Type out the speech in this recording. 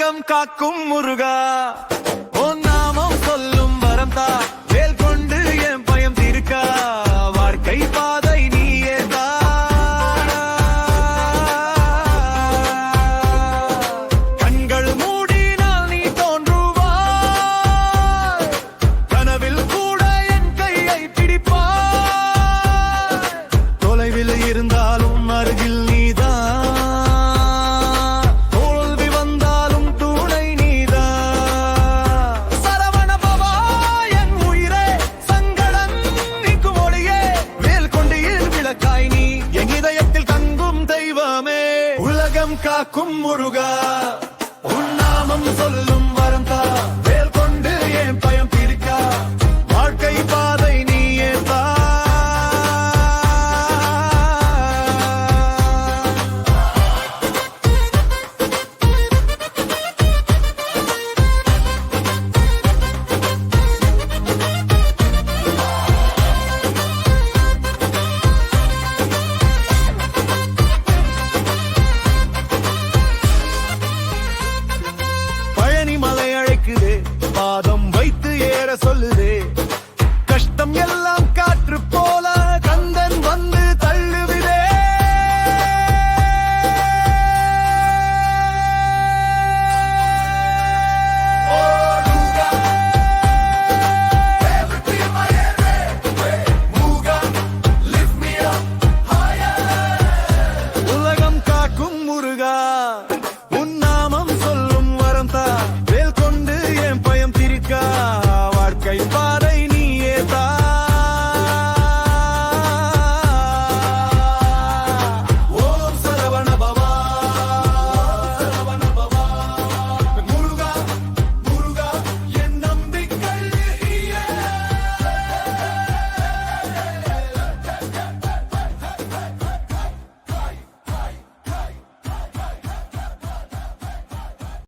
உலகம் காக்கும் முருகா உன் நாமம் சொல்லும் வரம் தா வேல் கொண்டு என் பயம் தீர்க்கா வாழ்க்கை பாதை நீயே தா கண்கள் மூடினால் நீ தோன்றுவாய் கனவில் கூட என் கையை பிடிப்பாய் தொலைவில் இருந்தாலும் அருகில் காக்கும் முருகா உன் நாமம் சொல்லும்